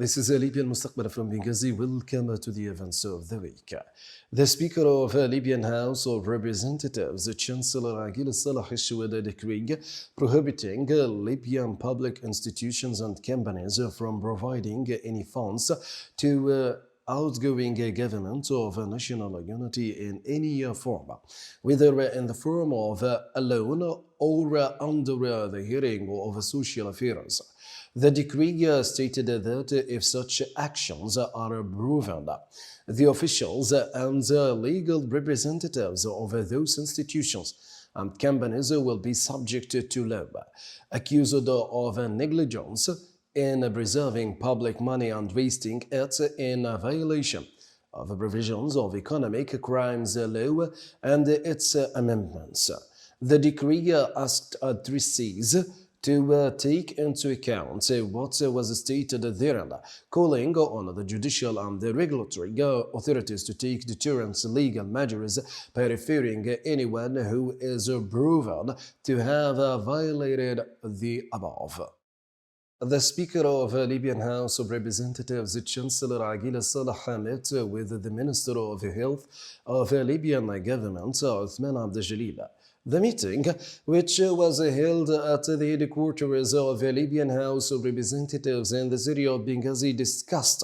This is Libyan Mostakbal from Benghazi. Welcome to the events of the week. The Speaker of Libyan House of Representatives, Chancellor Agil Salah, issued a decree prohibiting Libyan public institutions and companies from providing any funds to outgoing government of national unity in any form, whether in the form of a loan or under the hearing of social affairs. The decree stated that if such actions are proven, the officials and legal representatives of those institutions and companies will be subject to law, accused of negligence in preserving public money and wasting it in violation of the provisions of economic crimes law and its amendments. The decree asked addressees to take into account what was stated therein, calling on the judicial and the regulatory authorities to take deterrent legal measures by referring anyone who is proven to have violated the above. The Speaker of Libyan House of Representatives, Chancellor Agil Salah, met with the Minister of Health of Libyan government, Uthman Abdeljalil. The meeting, which was held at the headquarters of the Libyan House of Representatives in the city of Benghazi, discussed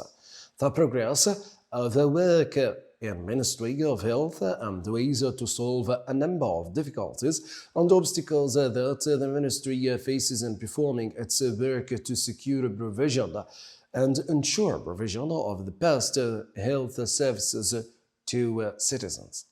the progress of the work in Ministry of Health and ways to solve a number of difficulties and obstacles that the ministry faces in performing its work to secure provision and ensure provision of the best health services to citizens.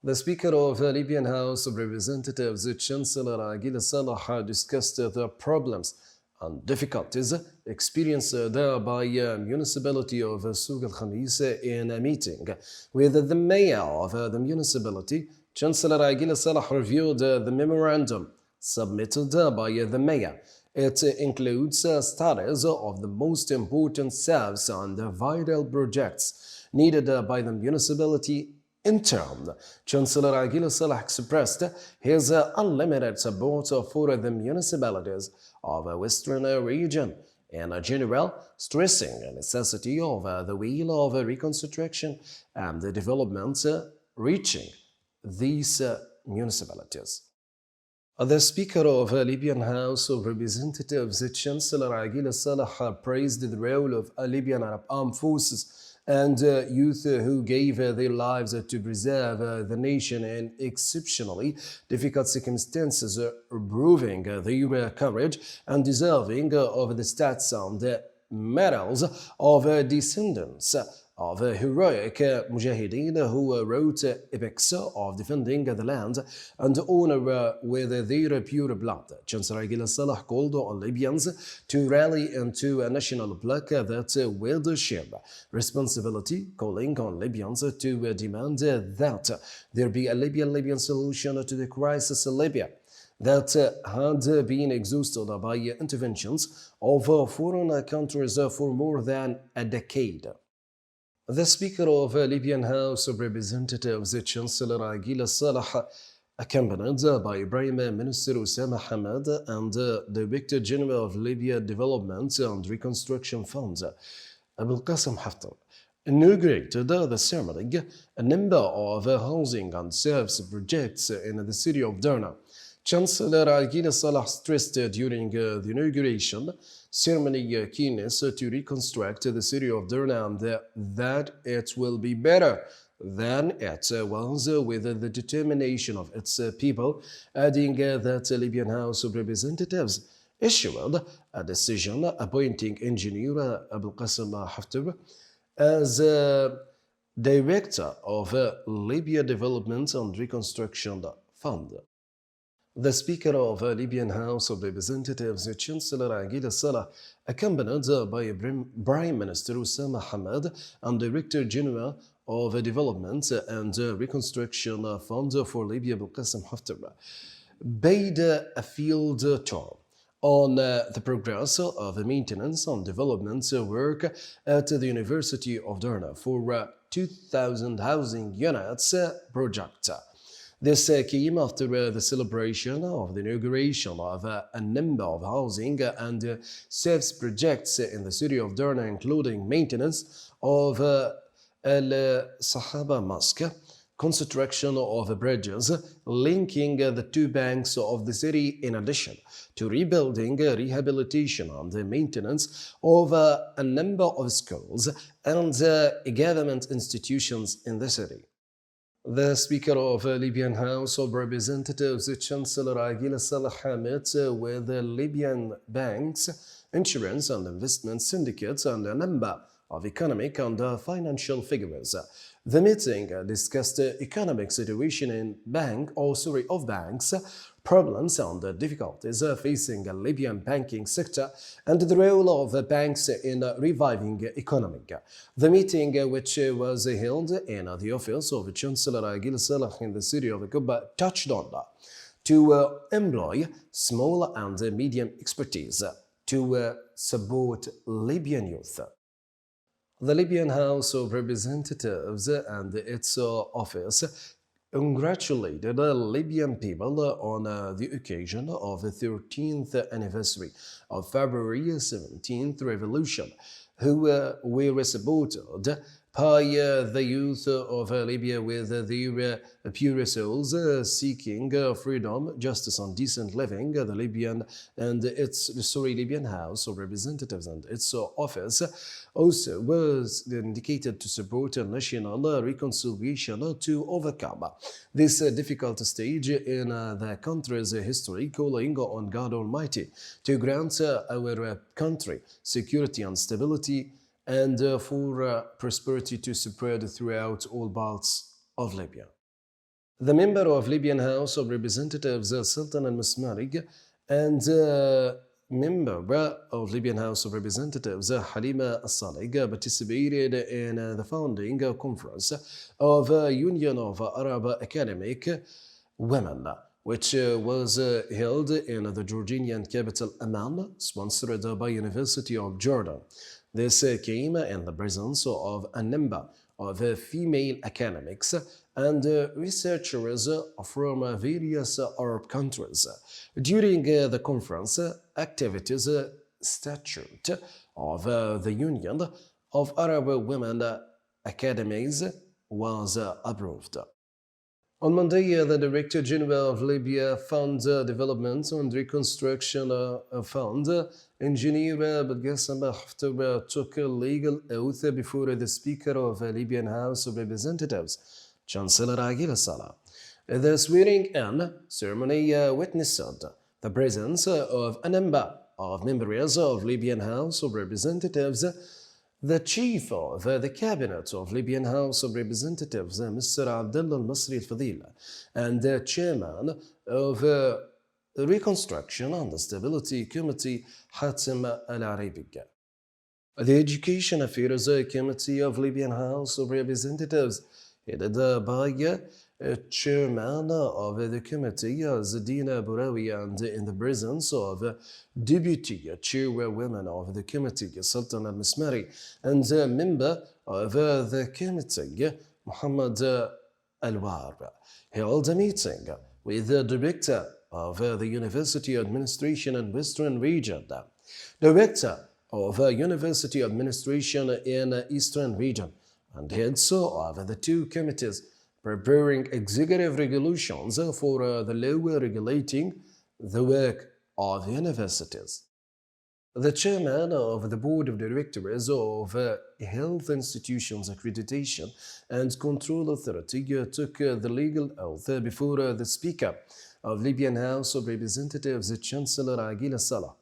The Speaker of the Libyan House of Representatives, Chancellor Agil Salah, discussed the problems and difficulties experienced by municipality of Souq al-Khamis in a meeting with the mayor of the municipality. Chancellor Agil Salah reviewed the memorandum submitted by the mayor. It includes studies of the most important services and vital projects needed by the municipality. In turn, Chancellor Agil Salah expressed his unlimited support for the municipalities of the Western region in general, stressing the necessity of the wheel of reconstruction and the development reaching these municipalities. The Speaker of the Libyan House of Representatives, Chancellor Agil Salah, praised the role of Libyan Armed Forces and youth who gave their lives to preserve the nation in exceptionally difficult circumstances, proving their courage and deserving of the stats and medals of descendants of heroic mujahideen who wrote epics of defending the land and honor with their pure blood. Chancellor Agil Salah called on Libyans to rally into a national bloc that will share responsibility, calling on Libyans to demand that there be a Libyan solution to the crisis in Libya that had been exhausted by interventions of foreign countries for more than a decade. The Speaker of the Libyan House of Representatives, Chancellor Agil Salah, accompanied by Prime Minister Osama Hamad and Director General of Libya Development and Reconstruction Fund, Abulqasim Haftar, inaugurated the ceremony a number of housing and service projects in the city of Derna. Chancellor Agil Salah stressed during the inauguration ceremony keenness to reconstruct the city of Derna and that it will be better than it was with the determination of its people, adding that the Libyan House of Representatives issued a decision appointing engineer Abulqasim Haftar as director of Libya Development and Reconstruction Fund. The Speaker of the Libyan House of Representatives, Chancellor Agil Salah, accompanied by Prime Minister Osama Hamad and Director General of Development and Reconstruction Fund for Libya, Abulqasim Haftar, paid a field tour on the progress of maintenance and development work at the University of Derna for 2,000 housing units project. This came after the celebration of the inauguration of a number of housing and service projects in the city of Derna, including maintenance of Al-Sahaba Mosque, construction of bridges linking the two banks of the city, in addition to rebuilding, rehabilitation and maintenance of a number of schools and government institutions in the city. The Speaker of Libyan House of Representatives, Chancellor Agil Salah, met with Libyan banks, insurance and investment syndicates and a number of economic and financial figures. The meeting discussed the economic situation in banks, problems and difficulties facing the Libyan banking sector, and the role of banks in reviving economy. The meeting, which was held in the office of Chancellor Agil Salah in the city of Kuba, touched on to employ small and medium expertise to support Libyan youth. The Libyan House of Representatives and its office congratulated Libyan people on the occasion of the 13th anniversary of February 17th revolution, who were supported by the youth of Libya with their pure souls seeking freedom, justice and decent living. The Libyan House of Representatives and its office also was indicated to support a national reconciliation to overcome this difficult stage in the country's history, calling on God Almighty to grant our country security and stability, and for prosperity to spread throughout all parts of Libya. The member of Libyan House of Representatives, Sultan al-Masmarig, and member of Libyan House of Representatives, Halima al-Salig, participated in the founding conference of Union of Arab Academic Women, which was held in the Jordanian capital Amman, sponsored by University of Jordan. This came in the presence of a number of female academics and researchers from various Arab countries. During the conference, activities statute of the Union of Arab Women Academies was approved. On Monday, the Director General of Libya Fund Development and Reconstruction Fund, Engineer Badgassam Haftar, took a legal oath before the Speaker of the Libyan House of Representatives, Chancellor Agil Salah. The swearing-in ceremony witnessed the presence of a number of members of Libyan House of Representatives, the Chief of the Cabinet of Libyan House of Representatives, Mr. Abdullah al-Masri al-Fadil, and the Chairman of the Reconstruction and Stability Committee, Hatem al-Arabi. The Education Affairs Committee of Libyan House of Representatives, headed by Chairman of the Committee, Zadina Bourawi, and in the presence of Deputy Chairwoman of the Committee, Sultan al-Masmari, and member of the Committee, Muhammad al-War, held a meeting with the Director of the University Administration in Western Region, Director of University Administration in Eastern Region, and heads of the two committees preparing executive regulations for the law regulating the work of universities. The chairman of the Board of Directors of Health Institutions Accreditation and Control Authority took the legal oath before the Speaker of Libyan House of Representatives, Chancellor Agil Salah,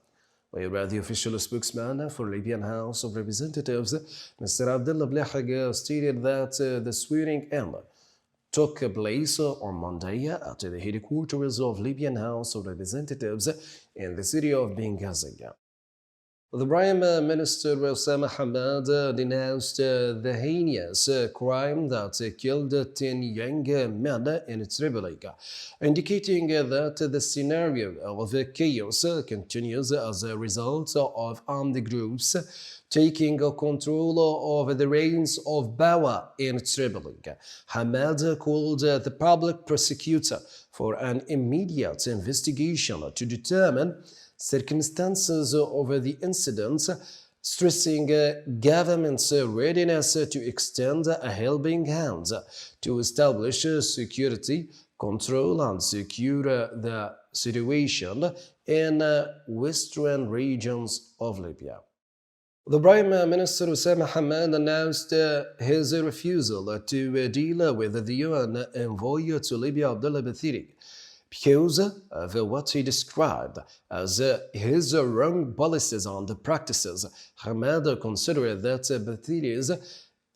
where the official spokesman for Libyan House of Representatives, Mr. Abdullah Blahag, stated that the swearing-in took place on Monday at the headquarters of Libyan House of Representatives in the city of Benghazi. The Prime Minister Osama Hamad denounced the heinous crime that killed 10 young men in Tripoli, indicating that the scenario of chaos continues as a result of armed groups taking control of the reins of power in Tripoli. Hamad called the public prosecutor for an immediate investigation to determine circumstances of the incident, stressing government's readiness to extend a helping hand to establish security, control and secure the situation in western regions of Libya. The Prime Minister Osama Hamad announced his refusal to deal with the UN envoy to Libya, Abdullah Bathiri, because of what he described as his wrong policies and practices. Hamad considered that Bathiri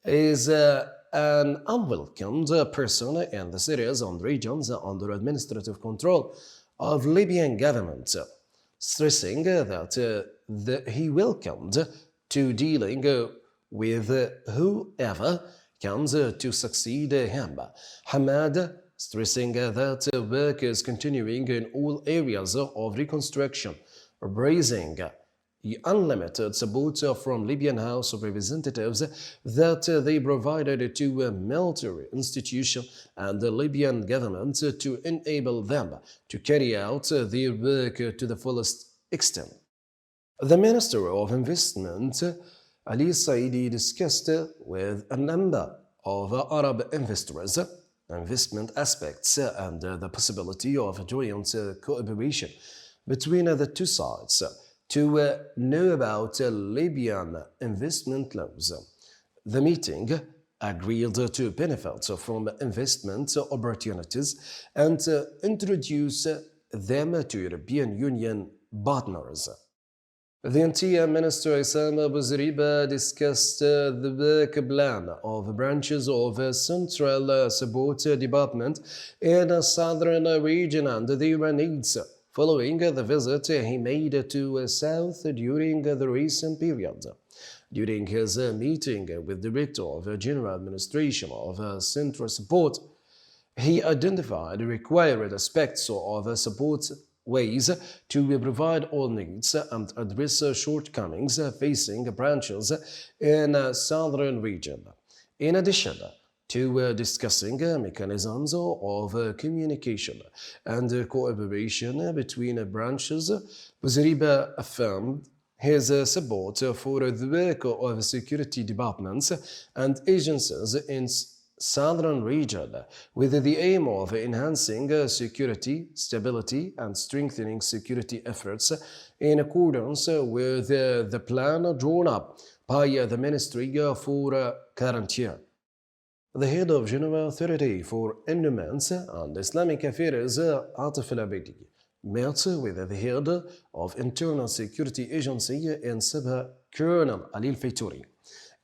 is an unwelcomed person in the cities and regions under administrative control of Libyan government, stressing that he welcomed to dealing with whoever comes to succeed him. Hamad stressing that work is continuing in all areas of reconstruction, raising unlimited support from Libyan House of Representatives that they provided to military institutions and the Libyan government to enable them to carry out their work to the fullest extent. The Minister of Investment, Ali Saidi, discussed with a number of Arab investors investment aspects and the possibility of joint cooperation between the two sides to know about Libyan investment laws. The meeting agreed to benefit from investment opportunities and introduce them to European Union partners. The Interior Minister Osama Bouzeriba discussed the work plan of branches of Central Support Department in the southern region and their needs, following the visit he made to South during the recent period. During his meeting with the Director of General Administration of Central Support, he identified required aspects of support ways to provide all needs and address shortcomings facing branches in southern region. In addition to discussing mechanisms of communication and cooperation between branches, Bouzeriba affirmed his support for the work of security departments and agencies in southern region with the aim of enhancing security, stability and strengthening security efforts in accordance with the plan drawn up by the Ministry for current year. The head of General Authority for Endowments and Islamic Affairs, Atif al-Abedi, met with the head of Internal Security Agency in Sabha, Colonel Ali al-Faytouri,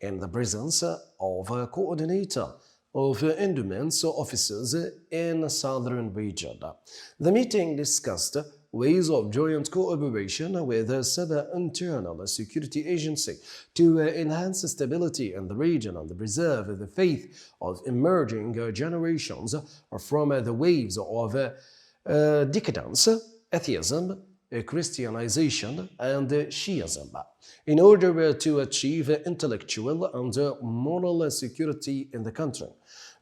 in the presence of a coordinator of endowments officers in southern region. The meeting discussed ways of joint cooperation with the Sabah Internal Security Agency to enhance stability in the region and preserve the faith of emerging generations from the waves of decadence, atheism, Christianization and Shiism, in order to achieve intellectual and moral security in the country.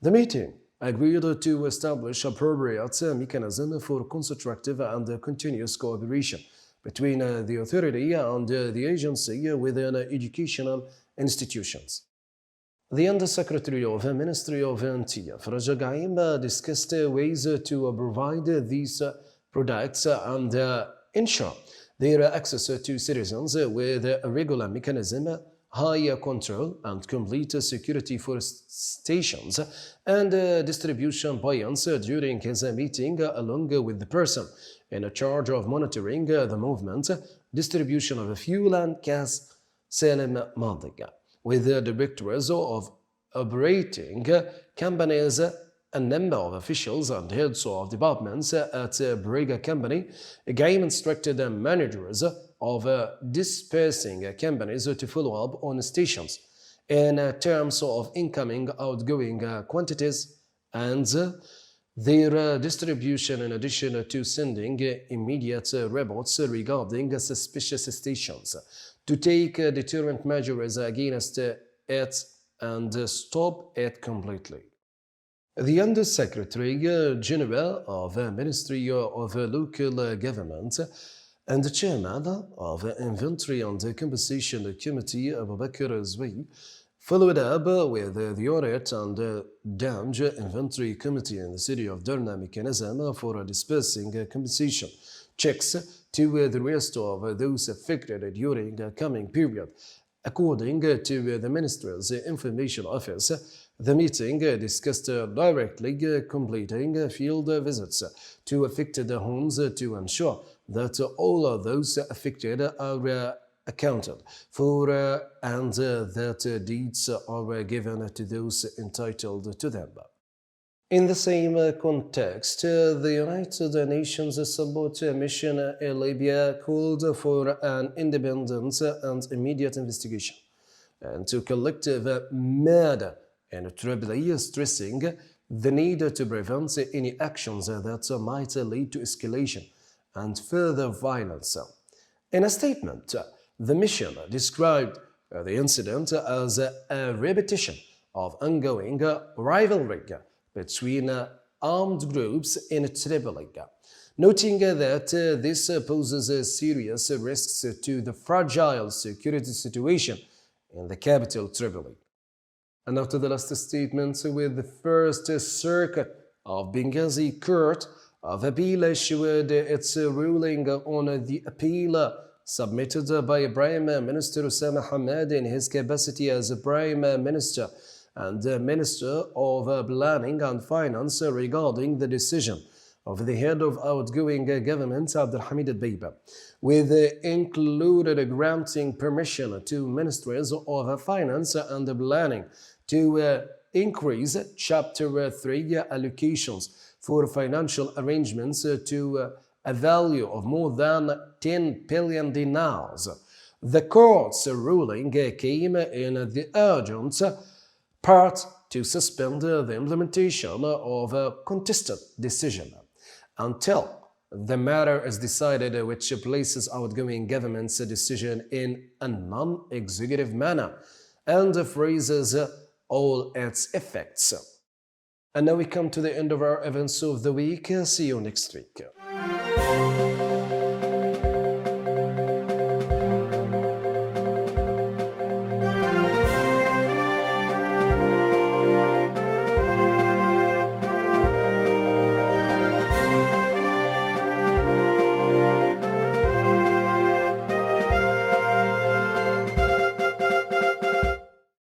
The meeting agreed to establish appropriate mechanism for constructive and continuous cooperation between the authority and the agency within educational institutions. The Undersecretary of the Ministry of Interior, Faraj Gaim, discussed ways to provide these products and ensure their access to citizens with a regular mechanism, high control and complete security for stations and distribution points during his meeting, along with the person in charge of monitoring the movement, distribution of fuel and gas, Salim Madiga, with the directors of operating companies, a number of officials and heads of departments at Brega Company. Gaim instructed managers of dispersing companies to follow up on stations in terms of incoming, outgoing quantities and their distribution, in addition to sending immediate reports regarding suspicious stations to take deterrent measures against it and stop it completely. The Under-Secretary General of the Ministry of Local Government and the Chairman of the Inventory and Compensation Committee, Abubakar Azwi, followed up with the Audit and Damage Inventory Committee in the City of Derna mechanism for dispersing compensation checks to the rest of those affected during the coming period. According to the Minister's Information Office, the meeting discussed directly completing field visits to affected homes to ensure that all of those affected are accounted for and that deeds are given to those entitled to them. In the same context, the United Nations Support Mission in Libya called for an independent and immediate investigation into collective murder and triply stressing the need to prevent any actions that might lead to escalation and further violence. In a statement, the mission described the incident as a repetition of ongoing rivalry between armed groups in Tripoli, noting that this poses serious risks to the fragile security situation in the capital Tripoli. And now to the last statement, with the First Circuit of Benghazi Court of Appeal issued its ruling on the appeal submitted by Prime Minister Osama Hamad in his capacity as Prime Minister and Minister of Planning and Finance regarding the decision of the head of outgoing government Abdelhamid al-Beiba, with included granting permission to Ministries of Finance and Planning to increase Chapter 3 allocations for financial arrangements to a value of more than 10 billion dinars. The court's ruling came in the urgent part to suspend the implementation of a contested decision until the matter is decided, which places outgoing government's decision in a non-executive manner and freezes all its effects. And now we come to the end of our events of the week. See you next week.